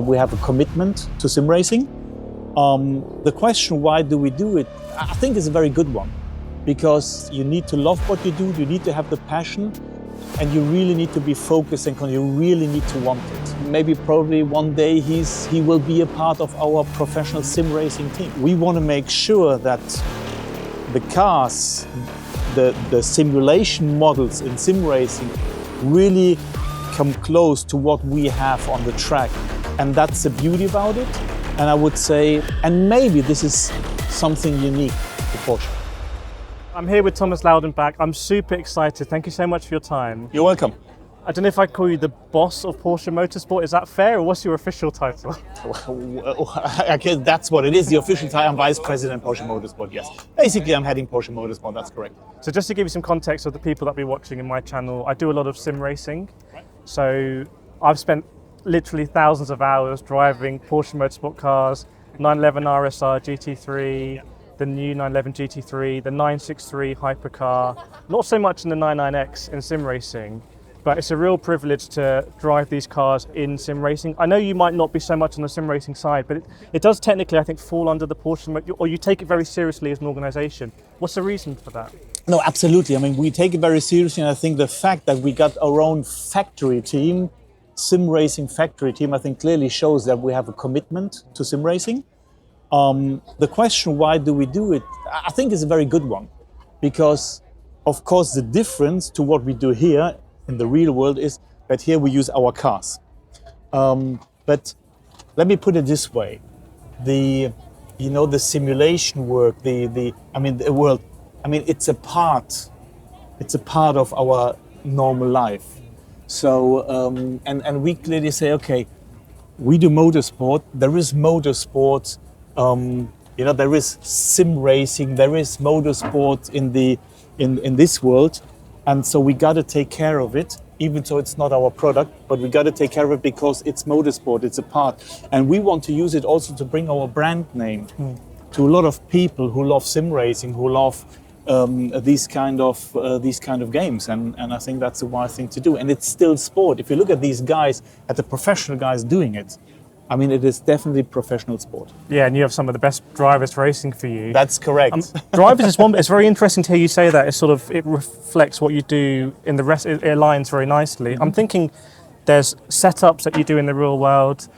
We have a commitment to sim racing. The question, why do we do it, I think is a very good one, because you need to love what you do, you need to have the passion, and you really need to be focused and you really need to want it. Maybe probably one day he will be a part of our professional sim racing team. We want to make sure that the cars, the simulation models in sim racing really come close to what we have on the track. And that's the beauty about it. And I would say, and maybe this is something unique to Porsche. I'm here with Thomas Laudenbach. I'm super excited. Thank you so much for your time. You're welcome. I don't know if I call you the boss of Porsche Motorsport. Is that fair, or what's your official title? I guess that's what it is. The official title, I'm Vice President Porsche Motorsport, yes. Basically, I'm heading Porsche Motorsport, that's correct. So just to give you some context of the people that be watching in my channel, I do a lot of sim racing. So I've spent literally thousands of hours driving Porsche Motorsport cars, 911 RSR GT3, the new 911 GT3, the 963 hypercar, not so much in the 99X in sim racing, but it's a real privilege to drive these cars in sim racing. I know you might not be so much on the sim racing side, but it does technically, I think, fall under the Porsche, or you take it very seriously as an organization. What's the reason for that? No, absolutely. I mean, we take it very seriously, and I think the fact that we got our own factory team, sim racing factory team, I think clearly shows that we have a commitment to sim racing. The question, why do we do it, I think is a very good one, because of course the difference to what we do here in the real world is that here we use our cars. But let me put it this way: the simulation work, it's a part of our normal life. So and we clearly say, okay, we do motorsport. There is motorsport. There is sim racing. There is motorsport in this world, and so we got to take care of it. Even though it's not our product, but we got to take care of it because it's motorsport. It's a part, and we want to use it also to bring our brand name to a lot of people who love sim racing, who love these kind of games, and I think that's a wise thing to do. And it's still sport. If you look at these guys, at the professional guys doing it, I mean, it is definitely professional sport. Yeah, and you have some of the best drivers racing for you. That's correct. Drivers is one. It's very interesting to hear you say that. It reflects what you do in the rest. It aligns very nicely. I'm thinking there's setups that you do in the real world.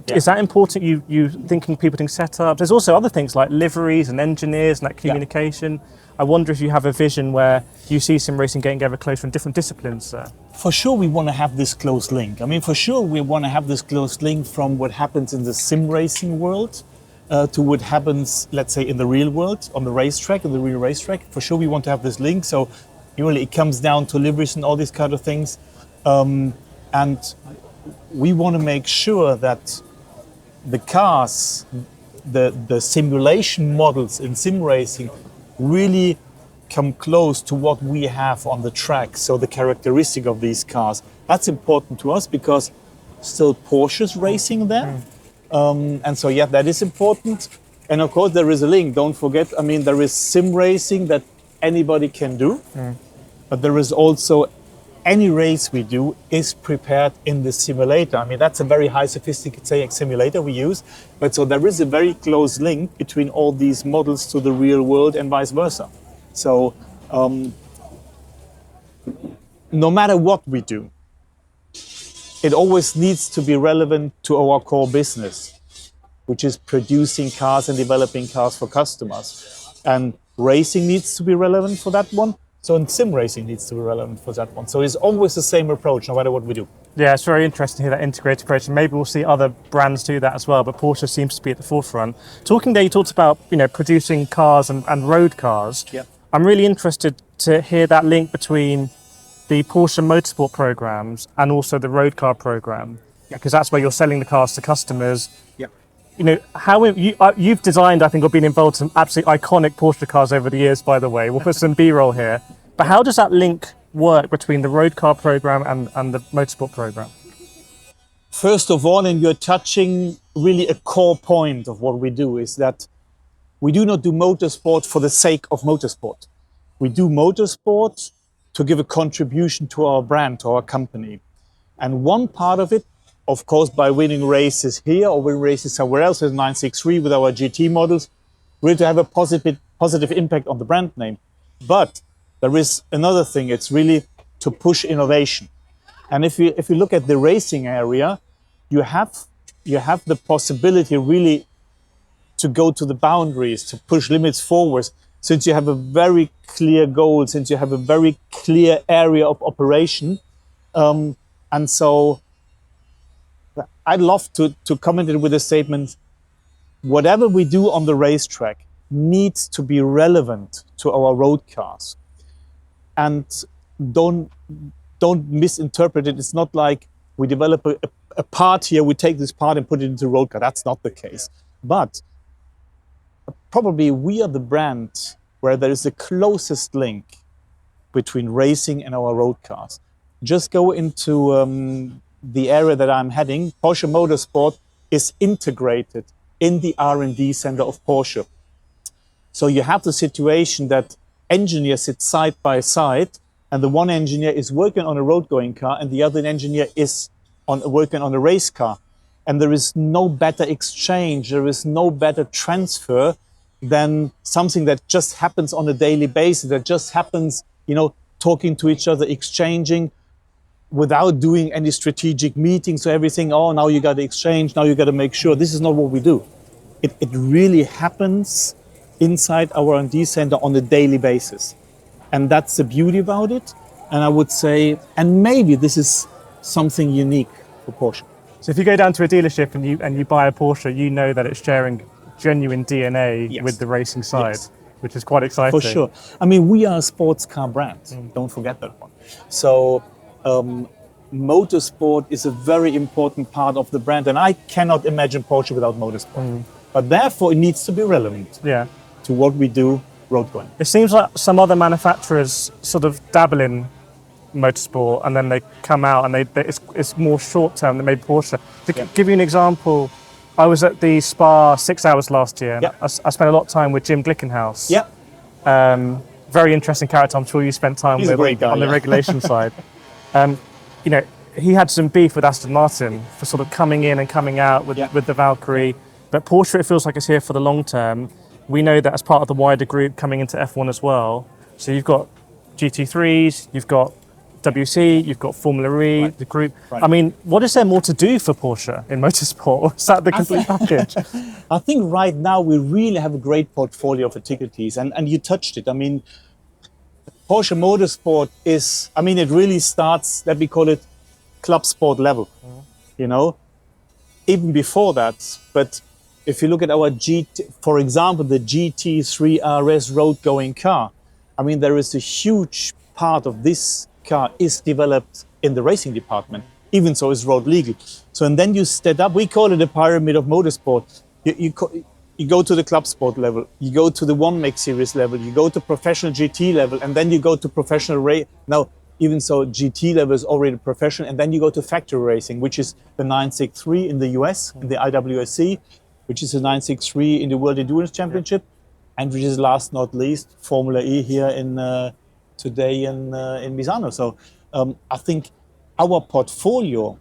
Yeah. Is that important? You thinking people doing setups? There's also other things like liveries and engineers and that communication. Yeah. I wonder if you have a vision where you see sim racing getting ever closer in different disciplines. For sure, we want to have this close link. I mean, for sure, we want to have this close link from what happens in the sim racing world to what happens, let's say, in the real world, on the racetrack, in the real racetrack. For sure, we want to have this link. So, usually, it comes down to liveries and all these kind of things, and we want to make sure that the cars, the simulation models in sim racing really come close to what we have on the track. So the characteristic of these cars, that's important to us because still Porsche's racing there. And so, yeah, that is important. And of course, there is a link. Don't forget, I mean, there is sim racing that anybody can do, but there is also any race we do is prepared in the simulator. I mean, that's a very high sophisticated simulator we use. But so there is a very close link between all these models to the real world and vice versa. So no matter what we do, it always needs to be relevant to our core business, which is producing cars and developing cars for customers. And racing needs to be relevant for that one. So and sim racing needs to be relevant for that one. So it's always the same approach, no matter what we do. Yeah, it's very interesting to hear that integrated approach, and maybe we'll see other brands do that as well, but Porsche seems to be at the forefront. Talking there, you talked about producing cars and road cars. Yeah. I'm really interested to hear that link between the Porsche Motorsport programs and also the road car program, because that's where you're selling the cars to customers. Yeah. How you've designed, I think, or been involved in some absolutely iconic Porsche cars over the years, by the way. We'll put some B-roll here. But how does that link work between the road car program and the motorsport program? First of all, and you're touching really a core point of what we do, is that we do not do motorsport for the sake of motorsport. We do motorsport to give a contribution to our brand, to our company. And one part of it of course, by winning races here or winning races somewhere else with 963 with our GT models, really to have a positive impact on the brand name. But there is another thing, it's really to push innovation. And if you look at the racing area, you have the possibility really to go to the boundaries, to push limits forward, since you have a very clear goal, since you have a very clear area of operation. And so I'd love to comment it with a statement, whatever we do on the racetrack needs to be relevant to our road cars. And don't misinterpret it. It's not like we develop a part here, we take this part and put it into road car. That's not the case. But probably we are the brand where there is the closest link between racing and our road cars. Just go into the area that I'm heading. Porsche Motorsport is integrated in the R&D center of Porsche. So you have the situation that engineers sit side by side, and the one engineer is working on a road-going car and the other engineer is working on a race car. And there is no better exchange, there is no better transfer than something that just happens on a daily basis, that just happens, talking to each other, exchanging, without doing any strategic meetings. So everything, now you got to exchange, now you got to make sure. This is not what we do. It really happens inside our R&D center on a daily basis. And that's the beauty about it. And I would say, and maybe this is something unique for Porsche. So if you go down to a dealership and you buy a Porsche, you know that it's sharing genuine DNA with the racing side, which is quite exciting. For sure. I mean, we are a sports car brand. Don't forget that one. So motorsport is a very important part of the brand, and I cannot imagine Porsche without motorsport. But therefore, it needs to be relevant to what we do road going. It seems like some other manufacturers sort of dabble in motorsport, and then they come out and it's more short term than maybe Porsche. To give you an example, I was at the Spa 6 hours last year. And I spent a lot of time with Jim Glickenhaus. Very interesting character. I'm sure you spent time with on the regulation side. He had some beef with Aston Martin for sort of coming in and coming out with the Valkyrie. But Porsche, it feels like it's here for the long term. We know that as part of the wider group coming into F1 as well. So you've got GT3s, you've got WC, you've got Formula E, the group. I mean, what is there more to do for Porsche in motorsport? Or is that the complete package? I think right now we really have a great portfolio of activities, and you touched it. I mean, Porsche Motorsport is, it really starts, let me call it club sport level, even before that. But if you look at our for example, the GT3 RS road going car, there is a huge part of this car is developed in the racing department, even so it's road legal. So, and then you step up, we call it a pyramid of motorsport. You go to the club sport level, you go to the 1 series level, you go to professional GT level, and then you go to professional race. Now, even so, GT level is already professional, and then you go to factory racing, which is the 963 in the US, in the IWSC, which is the 963 in the World Endurance Championship, and which is last not least, Formula E here today in Misano. So I think our portfolio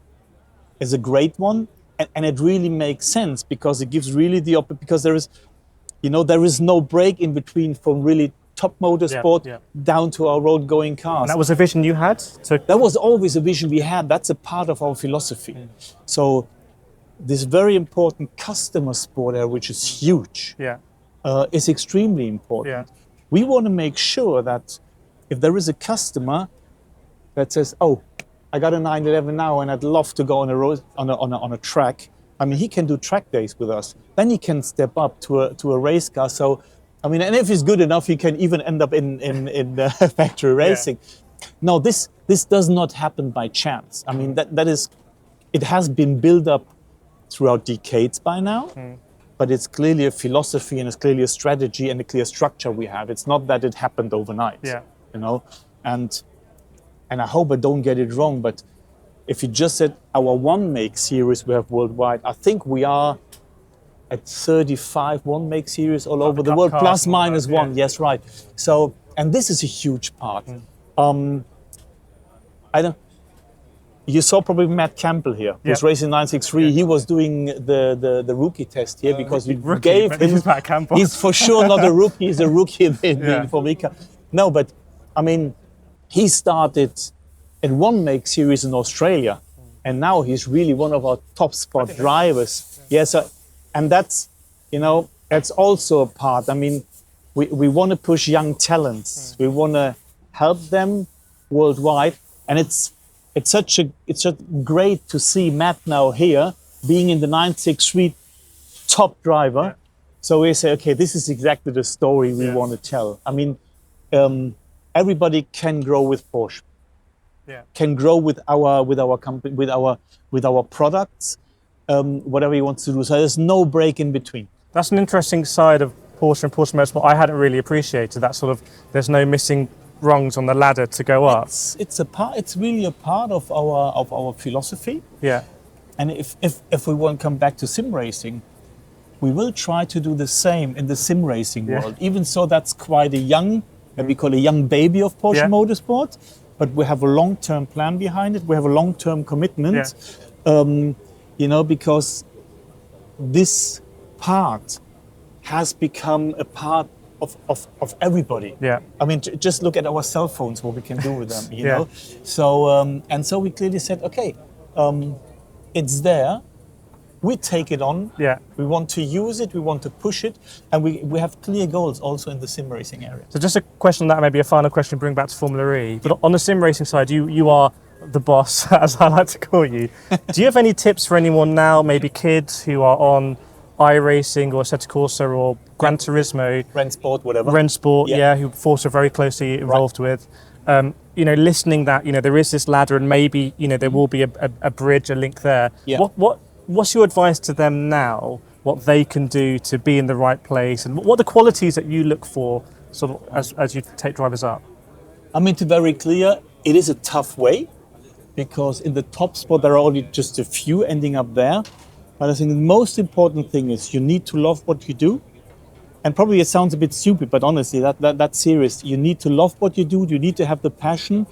is a great one, and it really makes sense because it gives really because there is no break in between from really top motorsport down to our road going cars. And that was a vision you had? That was always a vision we had. That's a part of our philosophy. So this very important customer sport area, which is huge, is extremely important. We want to make sure that if there is a customer that says, I got a 911 now and I'd love to go on a road on a track, he can do track days with us. Then he can step up to a race car. So, and if he's good enough, he can even end up in factory racing. No, this does not happen by chance. That is, it has been built up throughout decades by now. But it's clearly a philosophy and it's clearly a strategy and a clear structure we have. It's not that it happened overnight. And I hope I don't get it wrong, but if you just said our 1 series we have worldwide, I think we are at 35 1 series all over the world, plus minus one. Yes, right. So, and this is a huge part. You saw probably Matt Campbell here, who's Yeah. racing 963. He was doing the rookie test here because we Rookie, gave but him. he's Matt Campbell. He's for sure not a rookie. He's a rookie Yeah. for Mika. No, but I mean, he started in one make series in Australia, and now he's really one of our top spot drivers. Yes, and that's, you know, that's also a part. I mean, we want to push young talents. We want to help them worldwide, and it's such great to see Matt now here being in the 963 top driver. Yeah. So we say, okay, this is exactly the story we want to tell. I mean, everybody can grow with Porsche. Yeah. Can grow with our company, with our products, whatever he wants to do. So there's no break in between. That's an interesting side of Porsche and Porsche Motorsport I hadn't really appreciated. That sort of, there's no missing rungs on the ladder to go up. It's really a part of our philosophy. Yeah. And if we want to come back to sim racing, we will try to do the same in the sim racing world. Even so, that's quite a young, we call a young baby of Porsche Motorsport, but we have a long-term plan behind it. We have a long-term commitment, you know, because this part has become a part of everybody. Yeah. I mean, just look at our cell phones, what we can do with them, you Yeah. know? So, and so we clearly said, okay, it's there. We take it on. Yeah. We want to use it. We want to push it. And we have clear goals also in the sim racing area. So just a question on that, maybe a final question, bring back to Formula E. But on the sim racing side, you are the boss, as I like to call you. Do you have any tips for anyone now, maybe kids who are on iRacing or Assetto Corsa or Gran Turismo? Rennsport, whatever. Rennsport, who Force are very closely involved with. You know, listening that, you know, there is this ladder and maybe, you know, there will be a bridge, a link there. Yeah. What's your advice to them now, what they can do to be in the right place, and what are the qualities that you look for sort of as you take drivers up? I mean, to be very clear, it is a tough way because in the top spot there are only just a few ending up there. But I think the most important thing is you need to love what you do. And probably it sounds a bit stupid, but honestly, that's serious. You need to love what you do, you need to have the passion,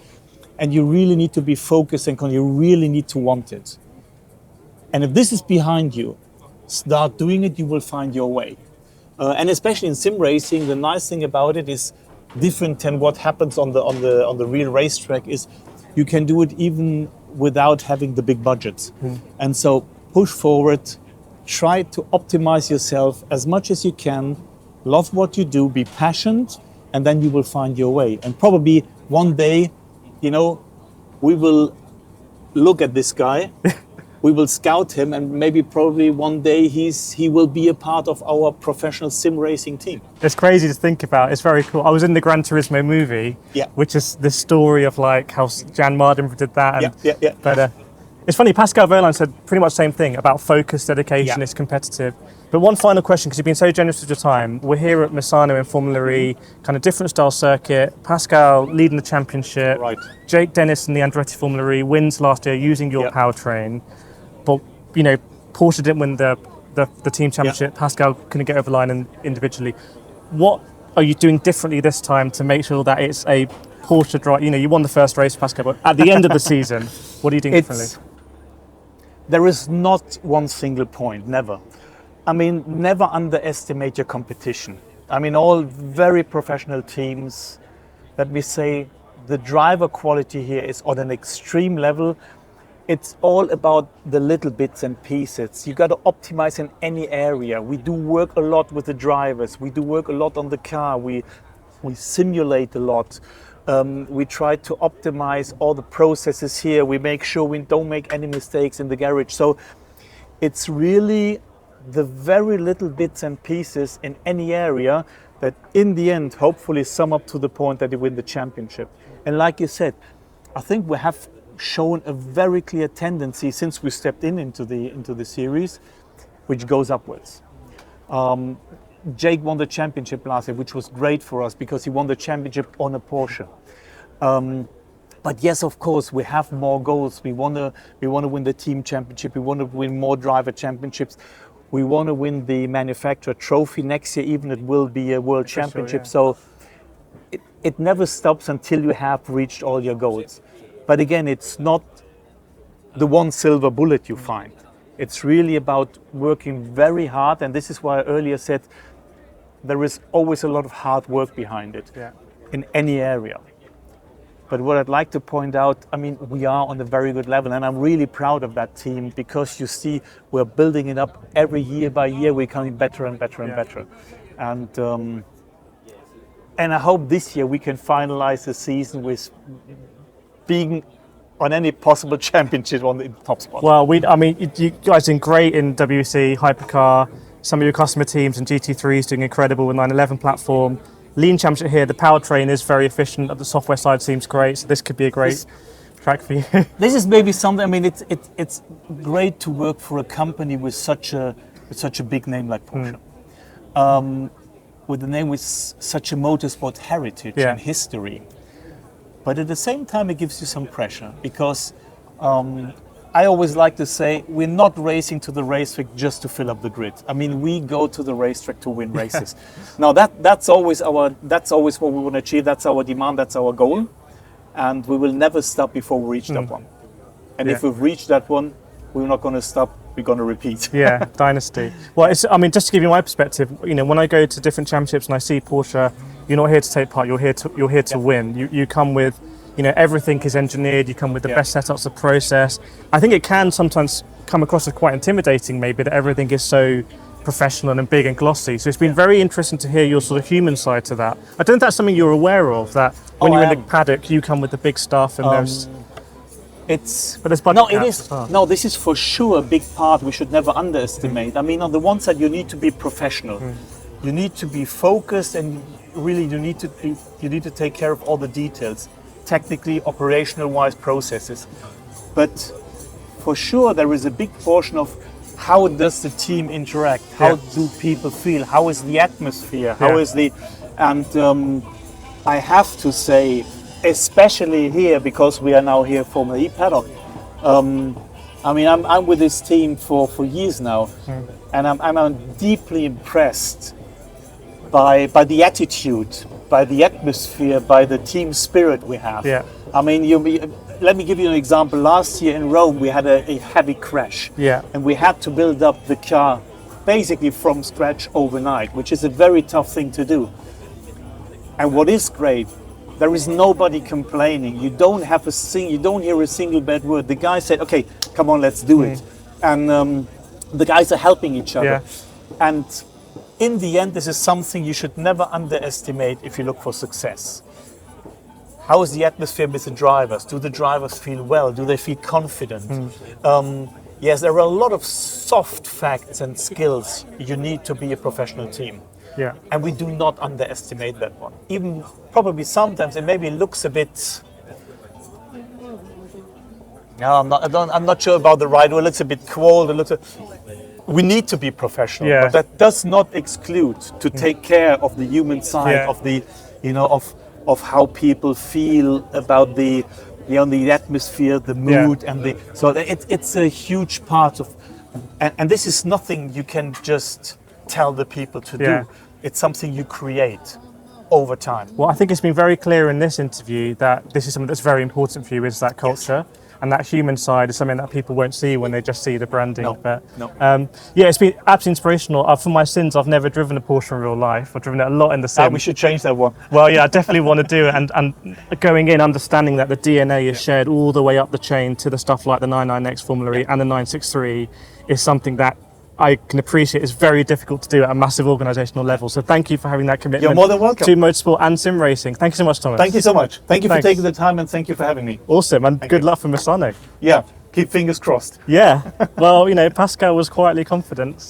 and you really need to be focused and you really need to want it. And if this is behind you, start doing it, you will find your way. And especially in sim racing, the nice thing about it is different than what happens on the real racetrack is you can do it even without having the big budgets. And so push forward, try to optimize yourself as much as you can, love what you do, be passionate, and then you will find your way. And probably one day, you know, we will look at this guy, we will scout him, and maybe probably one day he will be a part of our professional sim racing team. It's crazy to think about. It's very cool. I was in the Gran Turismo movie, which is the story of like how Jan Marden did that. And, But it's funny, Pascal Wehrlein said pretty much the same thing about focus, dedication, it's competitive. But one final question, because you've been so generous with your time. We're here at Misano in Formula E, kind of different style circuit. Pascal leading the championship. Right. Jake Dennis in the Andretti Formula E wins last year using your powertrain. But, you know, Porsche didn't win the team championship. Pascal couldn't get over the line individually. What are you doing differently this time to make sure that it's a Porsche drive? You know, you won the first race, Pascal, but at the end of the season, what are you doing differently? There is not one single point, never. I mean, never underestimate your competition. I mean, all very professional teams, let me say, the driver quality here is on an extreme level. It's all about the little bits and pieces. You got to optimize in any area. We do work a lot with the drivers. We do work a lot on the car. We simulate a lot. We try to optimize all the processes here. We make sure we don't make any mistakes in the garage. So it's really the very little bits and pieces in any area that in the end hopefully sum up to the point that you win the championship. And like you said, I think we have shown a very clear tendency since we stepped into the series, which goes upwards. Jake won the championship last year, which was great for us because he won the championship on a Porsche. But yes, of course, we have more goals. We want to win the team championship. We want to win more driver championships. We want to win the manufacturer trophy next year. Even it will be a world championship. So it never stops until you have reached all your goals. But again, it's not the one silver bullet you find. It's really about working very hard, and this is why I earlier said there is always a lot of hard work behind it in any area. But what I'd like to point out, I mean, we are on a very good level, and I'm really proud of that team, because you see we're building it up every year by year. We're becoming better and better and better. And I hope this year we can finalize the season with being on any possible championship on the top spot. Well, you guys are doing great in WC, Hypercar. Some of your customer teams and GT3 is doing incredible with 911 platform. Lean Championship here, the powertrain is very efficient. The software side seems great, so this could be a great track for you. This is maybe something. I mean, it's great to work for a company with such a big name like Porsche, with a name with such a motorsport heritage and history. But at the same time, it gives you some pressure, because I always like to say we're not racing to the racetrack just to fill up the grid. I mean, we go to the racetrack to win races. Now that's always what we want to achieve. That's our demand. That's our goal, and we will never stop before we reach that one. And if we've reached that one, we're not going to stop. We're going to repeat. Dynasty. Well, just to give you my perspective, when I go to different championships and I see Porsche, you're not here to take part. You're here to win. You come with, everything is engineered. You come with the best setups of process. I think it can sometimes come across as quite intimidating, maybe, that everything is so professional and big and glossy. So it's been very interesting to hear your sort of human side to that. I don't know if that's something you're aware of, that when you're in the paddock, you come with the big stuff, and there's budget caps as well. No, this is for sure a big part we should never underestimate. I mean, on the one side, you need to be professional. You need to be focused, and really you need to take care of all the details, technically, operational wise processes. But for sure there is a big portion of how does the team interact, how do people feel, how is the atmosphere, how is the, and I have to say, especially here, because we are now here Formula E paddock, I mean, I'm with this team for years now, and I'm deeply impressed by the attitude, by the atmosphere, by the team spirit we have. I mean, let me give you an example. Last year in Rome, we had a heavy crash, and we had to build up the car basically from scratch overnight, which is a very tough thing to do. And what is great, there is nobody complaining. You don't hear a single bad word. The guy said, "Okay, come on, let's do it," and the guys are helping each other. And in the end, this is something you should never underestimate if you look for success. How is the atmosphere with the drivers? Do the drivers feel well? Do they feel confident? Yes, there are a lot of soft facts and skills you need to be a professional team. And we do not underestimate that one. Even probably sometimes it maybe looks a bit, I'm not sure about the right word. It looks a bit cold. We need to be professional, but that does not exclude to take care of the human side of the, of how people feel about the atmosphere, the mood, and so it's a huge part of, and this is nothing you can just tell the people to do. It's something you create over time. Well, I think it's been very clear in this interview that this is something that's very important for you, is that culture. And that human side is something that people won't see when they just see the branding. It's been absolutely inspirational. For my sins, I've never driven a Porsche in real life. I've driven it a lot in the sim. We should change that one. Well, I definitely want to do it. And going in, understanding that the DNA is shared all the way up the chain to the stuff like the 99X Formula E and the 963 is something that I can appreciate is very difficult to do at a massive organisational level. So thank you for having that commitment. You're more than welcome. To motorsport and sim racing. Thank you so much, Thomas. Thank you so much. Thank you for taking the time, and thank you for having me. Awesome, and good luck for Misano. Yeah, keep fingers crossed. Yeah, well, Pascal was quietly confident.